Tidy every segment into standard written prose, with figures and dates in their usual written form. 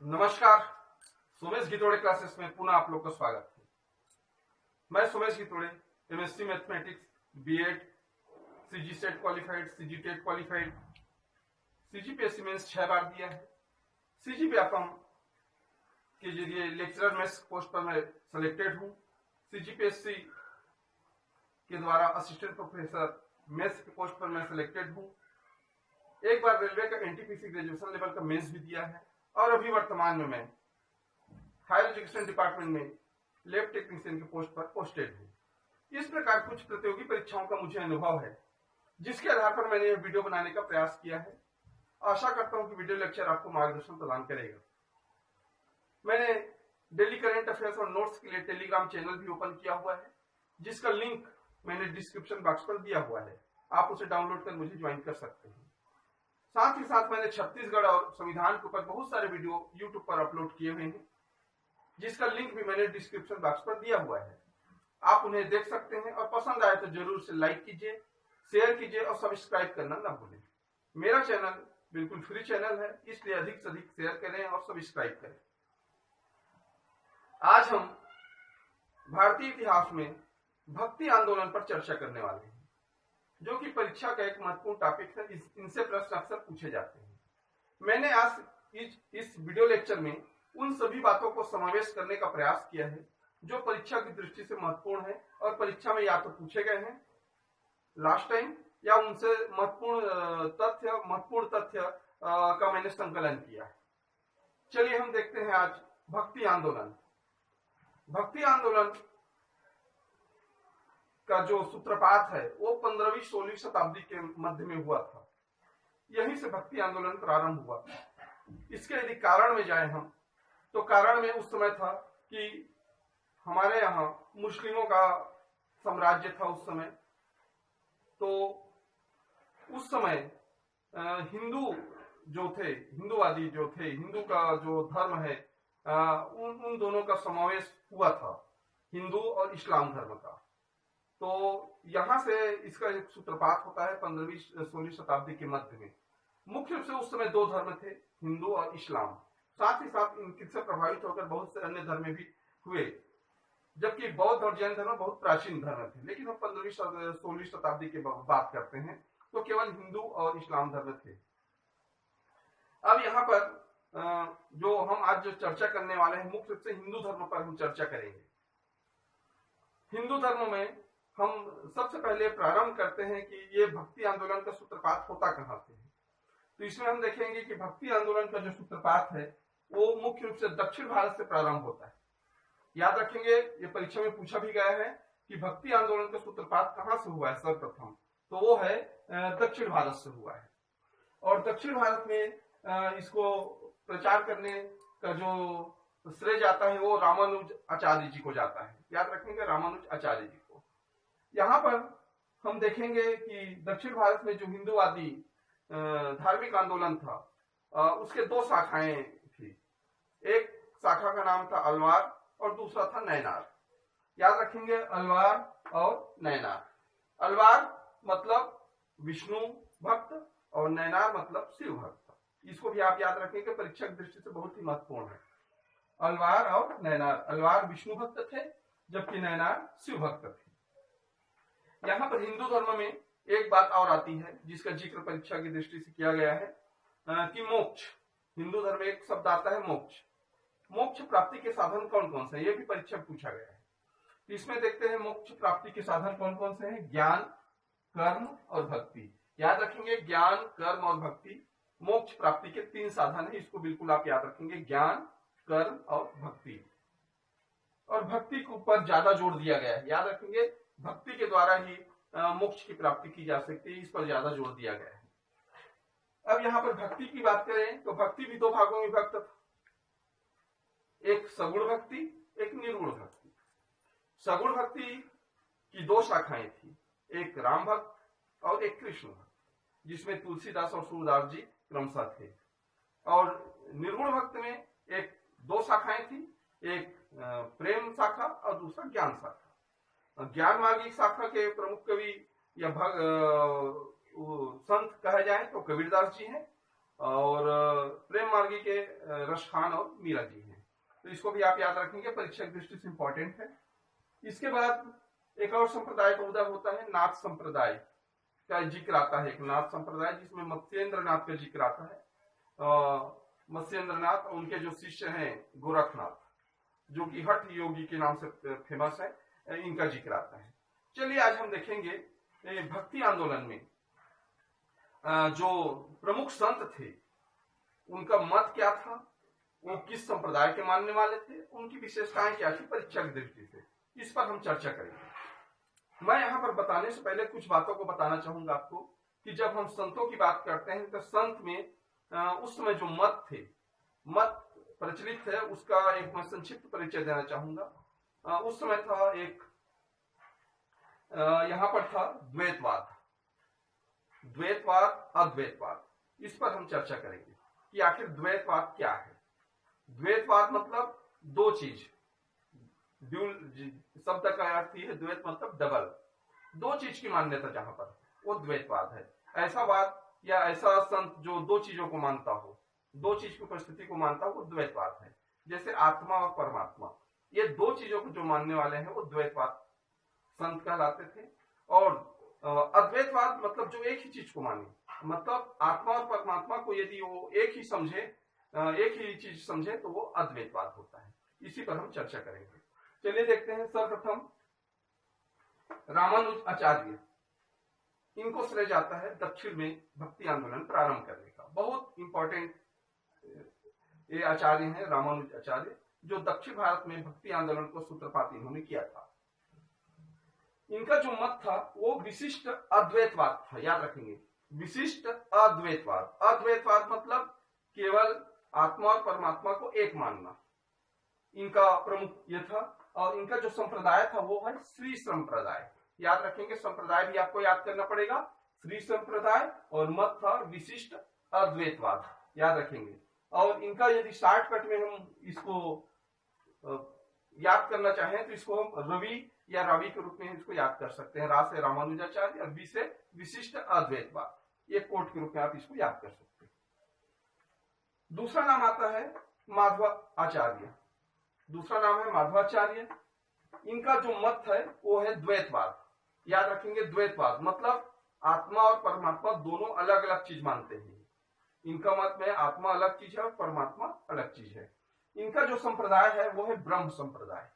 नमस्कार। सुमेश गितोड़े क्लासेस में पुनः आप लोग का स्वागत है। मैं Sumesh Gitode, MSc mathematics, BEd, CG SET qualified, CG TET qualified, CGPSC mains 6 बार दिया है। सीजी व्यापम के जरिए लेक्चरर मेंस पोस्ट पर मैं सिलेक्टेड हूँ। सीजीपीएससी के द्वारा असिस्टेंट प्रोफेसर मेंस के पोस्ट पर मैं सिलेक्टेड हूँ। एक बार रेलवे का एनटीपीसी ग्रेजुएशन लेवल का मेंस भी दिया है और अभी वर्तमान में मैं हायर एजुकेशन डिपार्टमेंट में लैब टेक्नीशियन के पोस्ट पर पोस्टेड हूँ। इस प्रकार कुछ प्रतियोगी परीक्षाओं का मुझे अनुभव है, जिसके आधार पर मैंने यह वीडियो बनाने का प्रयास किया है। आशा करता हूं कि वीडियो लेक्चर आपको मार्गदर्शन प्रदान करेगा। मैंने डेली करंट अफेयर्स और नोट्स के लिए टेलीग्राम चैनल भी ओपन किया हुआ है, जिसका लिंक मैंने डिस्क्रिप्शन बॉक्स पर दिया हुआ है। आप उसे डाउनलोड कर मुझे ज्वाइन कर सकते हैं। साथ ही साथ मैंने छत्तीसगढ़ और संविधान के ऊपर बहुत सारे वीडियो यूट्यूब पर अपलोड किए हुए हैं, जिसका लिंक भी मैंने डिस्क्रिप्शन बॉक्स पर दिया हुआ है। आप उन्हें देख सकते हैं और पसंद आए तो जरूर से लाइक कीजिए, शेयर कीजिए और सब्सक्राइब करना ना भूलें। मेरा चैनल बिल्कुल फ्री चैनल है, इसलिए अधिक से अधिक शेयर करें और सब्सक्राइब करें। आज हम भारतीय इतिहास में भक्ति आंदोलन पर चर्चा करने वाले हैं, जो कि परीक्षा का एक महत्वपूर्ण टॉपिक है। इनसे प्रश्न अक्सर पूछे जाते हैं। मैंने आज इस वीडियो लेक्चर में उन सभी बातों को समावेश करने का प्रयास किया है जो परीक्षा की दृष्टि से महत्वपूर्ण है और परीक्षा में या तो पूछे गए हैं लास्ट टाइम या उनसे महत्वपूर्ण तथ्य का मैंने संकलन किया है। चलिए हम देखते हैं आज भक्ति आंदोलन। भक्ति आंदोलन का जो सूत्रपात है वो 15वीं-16वीं शताब्दी के मध्य में हुआ था। यहीं से भक्ति आंदोलन प्रारंभ हुआ। इसके यदि कारण में जाए हम, तो कारण में उस समय था कि हमारे यहाँ मुस्लिमों का साम्राज्य था उस समय। तो उस समय हिंदू जो थे, हिंदूवादी जो थे, हिंदू का जो धर्म है, उन दोनों का समावेश हुआ था, हिंदू और इस्लाम धर्म का। तो यहां से इसका एक सूत्रपात होता है 15वीं-16वीं शताब्दी के मध्य में। मुख्य रूप से उस समय दो धर्म थे, हिंदू और इस्लाम। साथ ही साथ इनसे प्रभावित होकर बहुत से अन्य धर्म भी हुए, जबकि बौद्ध और जैन धर्म बहुत प्राचीन धर्म थे। लेकिन हम 15वीं-16वीं शताब्दी की बात करते हैं तो केवल हिंदू और इस्लाम धर्म थे। अब यहाँ पर जो हम आज जो चर्चा करने वाले हैं, मुख्य रूप से हिंदू धर्म पर हम चर्चा करेंगे। हिंदू धर्म में हम सबसे पहले प्रारंभ करते हैं कि ये भक्ति आंदोलन का सूत्रपात होता कहां से है। तो इसमें हम देखेंगे कि भक्ति आंदोलन का जो सूत्रपात है वो मुख्य रूप से दक्षिण भारत से प्रारंभ होता है। याद रखेंगे, ये परीक्षा में पूछा भी गया है कि भक्ति आंदोलन का सूत्रपात कहां से हुआ है सर्वप्रथम, तो वो है दक्षिण भारत से हुआ है। और दक्षिण भारत में इसको प्रचार करने का जो श्रेय जाता है वो रामानुज आचार्य जी को जाता है। याद रखेंगे, रामानुज आचार्य जी को। यहाँ पर हम देखेंगे कि दक्षिण भारत में जो हिंदूवादी धार्मिक आंदोलन था, उसके दो शाखाएं थी। एक शाखा का नाम था अलवार और दूसरा था नैनार। याद रखेंगे, अलवार और नैनार। अलवार मतलब विष्णु भक्त और नैनार मतलब शिव भक्त। इसको भी आप याद रखेंगे, परीक्षा की दृष्टि से बहुत ही महत्वपूर्ण है। अलवार और नैनार। अलवार विष्णु भक्त थे जबकि नैनार शिव भक्त थे। यहाँ पर हिंदू धर्म में एक बात और आती है जिसका जिक्र परीक्षा की दृष्टि से किया गया है कि मोक्ष। हिंदू धर्म में एक शब्द आता है मोक्ष। मोक्ष प्राप्ति के साधन कौन कौन से हैं, ये भी परीक्षा में पूछा गया है। तो इसमें देखते हैं मोक्ष प्राप्ति के साधन कौन कौन से हैं। ज्ञान, कर्म और भक्ति। याद रखेंगे, ज्ञान, कर्म और भक्ति मोक्ष प्राप्ति के 3 साधन है। इसको बिल्कुल आप याद रखेंगे, ज्ञान, कर्म और भक्ति। और भक्ति के ऊपर ज्यादा जोर दिया गया है। याद रखेंगे, भक्ति के द्वारा ही मोक्ष की प्राप्ति की जा सकती है, इस पर ज्यादा जोर दिया गया है। अब यहाँ पर भक्ति की बात करें तो भक्ति भी 2 भागों में विभक्त था। एक सगुण भक्ति, एक निर्गुण भक्ति। सगुण भक्ति की 2 शाखाएं थी, एक राम भक्त और एक कृष्ण भक्त, जिसमें तुलसीदास और सूरदास जी क्रमशः थे। और निर्गुण भक्त में 2 शाखाएं थी, एक प्रेम शाखा और दूसरा ज्ञान शाखा। ज्ञान मार्गी शाखा के प्रमुख कवि या संत कहा जाए तो कबीरदास जी हैं, और प्रेम मार्गी के रसखान और मीरा जी हैं। तो इसको भी आप याद रखेंगे, परीक्षा की दृष्टि से इंपॉर्टेंट है। इसके बाद एक और संप्रदाय का उदय होता है, नाथ संप्रदाय का जिक्र आता है। एक नाथ संप्रदाय जिसमें मत्स्येंद्र नाथ का जिक्र आता है। मत्स्येंद्र नाथ और उनके जो शिष्य हैं गोरखनाथ, जो कि हठ योगी के नाम से फेमस है, इनका जिक्र आता है। चलिए आज हम देखेंगे भक्ति आंदोलन में जो प्रमुख संत थे उनका मत क्या था, वो किस संप्रदाय के मानने वाले थे, उनकी विशेषताएं क्या थी परीक्षा की दृष्टि से, इस पर हम चर्चा करेंगे। मैं यहाँ पर बताने से पहले कुछ बातों को बताना चाहूंगा आपको कि जब हम संतों की बात करते हैं तो संत में उस समय जो मत प्रचलित है उसका एक मैं संक्षिप्त परिचय देना चाहूंगा। उस समय था एक यहाँ पर था द्वैतवाद, अद्वैतवाद। इस पर हम चर्चा करेंगे कि आखिर द्वैतवाद क्या है। द्वैतवाद मतलब दो चीज, शब्द का अर्थ है द्वैत मतलब डबल, दो चीज की मान्यता जहां पर, वो द्वैतवाद है। ऐसा वाद या ऐसा संत जो दो चीजों को मानता हो, दो चीज की उपस्थिति को मानता हो, वो द्वैतवाद है। जैसे आत्मा और परमात्मा, ये दो चीजों को जो मानने वाले हैं वो द्वैतवाद संत कहलाते थे। और अद्वैतवाद मतलब जो एक ही चीज को माने, मतलब आत्मा और परमात्मा को यदि वो एक ही समझे, एक ही चीज समझे, तो वो अद्वैतवाद होता है। इसी पर हम चर्चा करेंगे। चलिए देखते हैं। सर्वप्रथम रामानुज आचार्य, इनको श्रेय जाता है दक्षिण में भक्ति आंदोलन प्रारंभ करने का। बहुत इंपॉर्टेंट ये आचार्य हैं रामानुज आचार्य, जो दक्षिण भारत में भक्ति आंदोलन को सूत्रपात इन्होंने किया था। इनका जो मत था वो विशिष्ट अद्वैतवाद था, याद रखेंगे, विशिष्ट अद्वैतवाद। अद्वैतवाद मतलब केवल आत्मा और परमात्मा को एक मानना, इनका प्रमुख यह था। और इनका जो संप्रदाय था वो है श्री संप्रदाय, याद रखेंगे, संप्रदाय भी आपको याद करना पड़ेगा, श्री संप्रदाय। और मत था विशिष्ट अद्वैतवाद, याद रखेंगे। और इनका यदि शॉर्टकट में हम इसको याद करना चाहें तो इसको हम रवि या रवि के रूप में इसको याद कर सकते हैं। रा से रामानुजाचार्य और वी से विशिष्ट अद्वैतवाद, ये कोट के रूप में आप इसको याद कर सकते हैं। दूसरा नाम आता है माधवाचार्य, दूसरा नाम है माधवाचार्य। इनका जो मत है वो है द्वैतवाद, याद रखेंगे, द्वैतवाद मतलब आत्मा और परमात्मा दोनों अलग अलग चीज मानते हैं। इनका मत में आत्मा अलग चीज है और परमात्मा अलग चीज है। इनका जो संप्रदाय है वो है ब्रह्म संप्रदाय,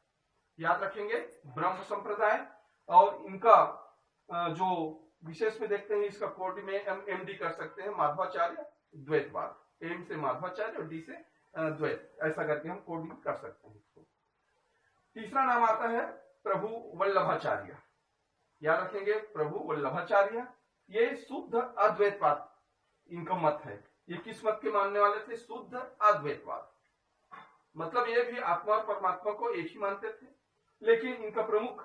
याद रखेंगे, ब्रह्म संप्रदाय। और इनका जो विशेष में देखते हैं, इसका कोड में एमडी कर सकते हैं, माधवाचार्य द्वैतवाद, एम से माधवाचार्य और डी से द्वैत, ऐसा करके हम कोडिंग कर सकते हैं इसको। तीसरा नाम आता है प्रभु वल्लभाचार्य, याद रखेंगे, प्रभु वल्लभाचार्य। ये शुद्ध अद्वैतवाद इनका मत है। ये किस मत के मानने वाले थे? शुद्ध अद्वैतवाद, मतलब ये भी आत्मा और परमात्मा को एक ही मानते थे। लेकिन इनका प्रमुख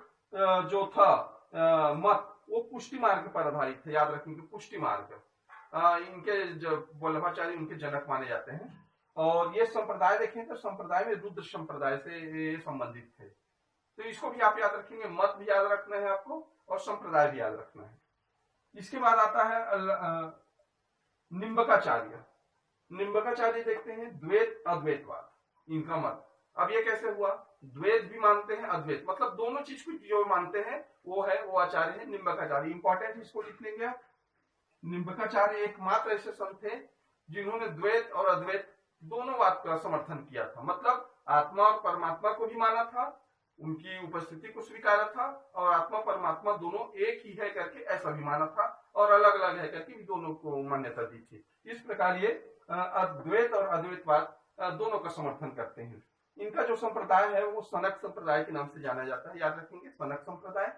जो था मत वो पुष्टि मार्ग पर आधारित थे, याद रखेंगे, पुष्टि मार्ग। इनके जो वल्लभाचार्य उनके जनक माने जाते हैं। और ये संप्रदाय देखें तो संप्रदाय में रुद्र संप्रदाय से संबंधित थे। तो इसको भी आप याद रखेंगे, मत भी याद रखना है आपको और संप्रदाय भी याद रखना है। इसके बाद आता है निम्बकाचार्य। निम्बकाचार्य देखते हैं द्वैत अद्वैतवाद, इनका मत। अब ये कैसे हुआ? द्वैत भी मानते हैं, अद्वैत मतलब दोनों चीज को जो मानते हैं वो आचार्य है निम्बकाचार्य। इंपॉर्टेंट, इसको लिख लेंगे आप। निम्बकाचार्य एकमात्र ऐसे संत थे जिन्होंने द्वैत और अद्वैत दोनों बात का समर्थन किया था, मतलब आत्मा और परमात्मा को भी माना था, उनकी उपस्थिति को स्वीकारा था, और आत्मा परमात्मा दोनों एक ही है करके ऐसा भी माना था, और अलग अलग है करके भी दोनों को मान्यता दी थी। इस प्रकार ये अद्वैत और अद्वैतवाद दोनों का समर्थन करते हैं। इनका जो संप्रदाय है वो सनक संप्रदाय के नाम से जाना जाता है, याद रखेंगे, सनक संप्रदाय।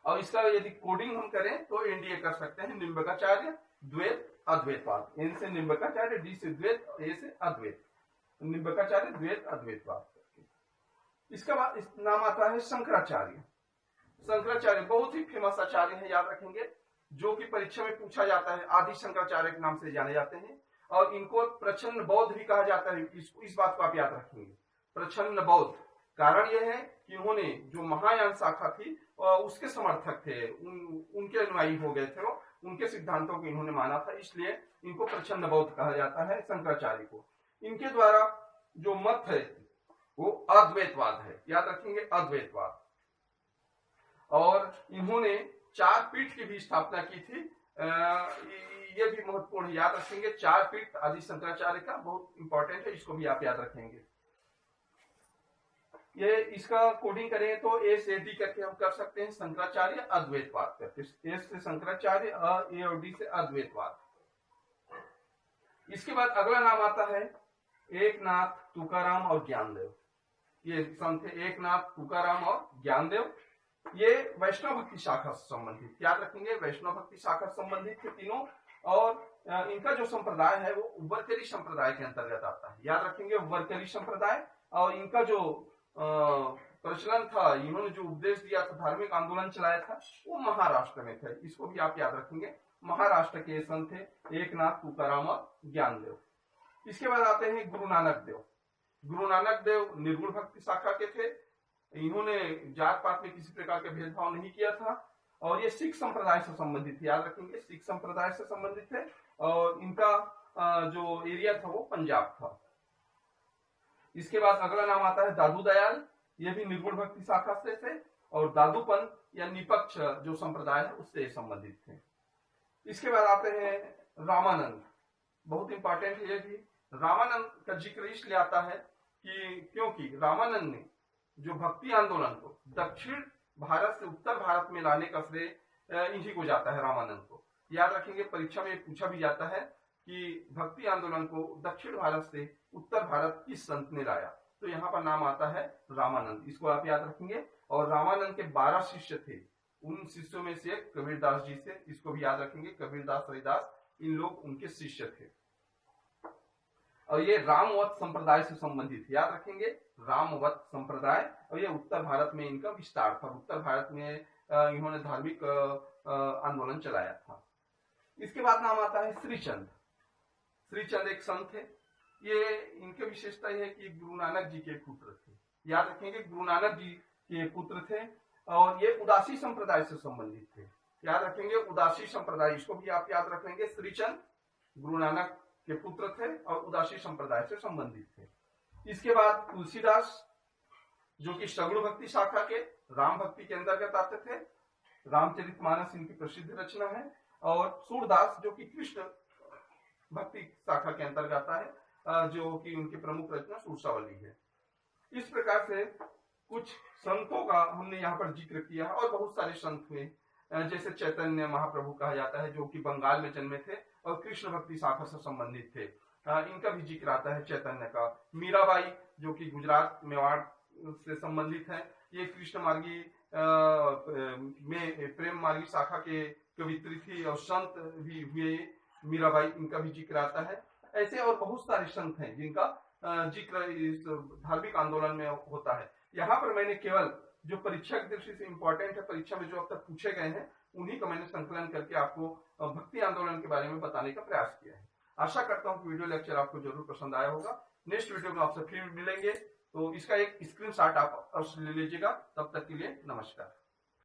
और इसका यदि कोडिंग हम करें तो एनडीए कर सकते हैं, निम्बकाचार्य द्वैत अद्वैतवाद, एन से निम्बकाचार्य, डी से द्वैत, ए से अद्वैत, निम्बकाचार्य द्वैत अद्वैतवाद। इसका बाद इस नाम आता है शंकराचार्य। शंकराचार्य बहुत ही फेमस आचार्य है, याद रखेंगे, जो कि परीक्षा में पूछा जाता है, आदि शंकराचार्य के नाम से जाने जाते हैं। और इनको प्रच्छन्न बौद्ध भी कहा जाता है, इस बात को आप याद रखेंगे, प्रच्छन्न बौद्ध। कारण यह है कि उन्होंने जो महायान शाखा थी उसके समर्थक थे, उनके अनुयायी हो गए थे, उनके सिद्धांतों को इन्होंने माना था, इसलिए इनको प्रच्छन्न बौद्ध कहा जाता है, शंकराचार्य को। इनके द्वारा जो मत है वो अद्वैतवाद है, याद रखेंगे, अद्वैतवाद। और इन्होंने 4 पीठ की भी स्थापना की थी, ये भी महत्वपूर्ण, याद रखेंगे। 4 पीठ आदि शंकराचार्य का बहुत इंपॉर्टेंट है, इसको भी आप याद रखेंगे। ये इसका कोडिंग करें तो SAD करके हम कर सकते हैं, शंकराचार्य अद्वैतवाद करके। S से शंकराचार्य, A और D से अद्वैतवाद। इसके बाद अगला नाम आता है एकनाथ, तुकाराम और ज्ञानदेव। ये संत थे एकनाथ, तुकाराम और ज्ञानदेव। ये वैष्णव भक्ति शाखा से संबंधित, याद रखेंगे, वैष्णव भक्ति शाखा से संबंधित थे तीनों। और इनका जो संप्रदाय है वो वरकरी संप्रदाय के अंतर्गत आता है, याद रखेंगे, वरकरी संप्रदाय। और इनका जो प्रचलन था, इन्होंने जो उपदेश दिया था, धार्मिक आंदोलन चलाया था, वो महाराष्ट्र में थे, इसको भी आप याद रखेंगे। महाराष्ट्र के संत थे एकनाथ, तुकाराम और ज्ञानदेव। इसके बाद आते हैं गुरु नानक देव। गुरु नानक देव निर्गुण भक्ति शाखा के थे। इन्होंने जात पात में किसी प्रकार के भेदभाव नहीं किया था। और ये सिख संप्रदाय से संबंधित, याद रखेंगे, सिख संप्रदाय से संबंधित थे। और इनका जो एरिया था वो पंजाब था। इसके बाद अगला नाम आता है दादू दयाल। ये भी निर्गुण भक्ति शाखा से थे। और दादूपंथ या निपक्ष जो संप्रदाय है उससे संबंधित थे। इसके बाद आते हैं रामानंद, बहुत इंपॉर्टेंट है ये भी। रामानंद का जिक्र इसलिए आता है कि क्योंकि रामानंद ने जो भक्ति आंदोलन को दक्षिण भारत से उत्तर भारत में लाने का श्रेय इन्हीं को जाता है, रामानंद को। याद रखेंगे, परीक्षा में पूछा भी जाता है कि भक्ति आंदोलन को दक्षिण भारत से उत्तर भारत किस संत ने लाया, तो यहाँ पर नाम आता है रामानंद, इसको आप याद रखेंगे। और रामानंद के 12 शिष्य थे, उन शिष्यों में से एक कबीरदास जी से, इसको भी याद रखेंगे, कबीरदास, रविदास, इन लोग उनके शिष्य थे। और ये रामवत संप्रदाय से संबंधित, याद रखेंगे, रामवत संप्रदाय। और ये उत्तर भारत में इनका विस्तार था, उत्तर भारत में इन्होंने धार्मिक आंदोलन चलाया था। इसके बाद नाम आता है श्रीचंद। श्रीचंद एक संत थे। ये इनके विशेषता यह है कि गुरु नानक जी के पुत्र थे, याद रखेंगे, गुरु नानक जी के पुत्र थे। और ये उदासी संप्रदाय से संबंधित थे, याद रखेंगे, उदासी संप्रदाय, इसको भी आप याद रखेंगे। श्रीचंद गुरु नानक के पुत्र थे और उदासी संप्रदाय से संबंधित थे। इसके बाद तुलसीदास, जो कि सगुण भक्ति शाखा के राम भक्ति के अंतर्गत आते थे। रामचरितमानस इनकी प्रसिद्ध रचना है। और सूरदास, जो कि कृष्ण भक्ति शाखा के अंतर्गत आता है, जो कि उनकी प्रमुख रचना सूरसावली है। इस प्रकार से कुछ संतों का हमने यहाँ पर जिक्र किया है। और बहुत सारे संत हुए, जैसे चैतन्य महाप्रभु कहा जाता है, जो कि बंगाल में जन्मे थे और कृष्ण भक्ति शाखा से संबंधित थे, इनका भी जिक्र आता है, चैतन्य का। मीराबाई, जो कि गुजरात मेवाड़ से संबंधित है, ये कृष्ण मार्गी में प्रेम मार्गी शाखा के कवित्री थी और संत भी हुए मीराबाई, इनका भी जिक्र आता है। ऐसे और बहुत सारे संत हैं जिनका जिक्र इस धार्मिक आंदोलन में होता है। यहाँ पर मैंने केवल जो परीक्षा की दृष्टि से इंपॉर्टेंट है, परीक्षा में जो अब तक पूछे गए हैं, उन्हीं का मैंने संकलन करके आपको भक्ति आंदोलन के बारे में बताने का प्रयास किया है। आशा करता हूँ कि वीडियो लेक्चर आपको जरूर पसंद आया होगा। नेक्स्ट वीडियो में आपसे फिर मिलेंगे, तो इसका एक स्क्रीनशॉट आप अवश्य ले लीजिएगा। तब तक के लिए नमस्कार।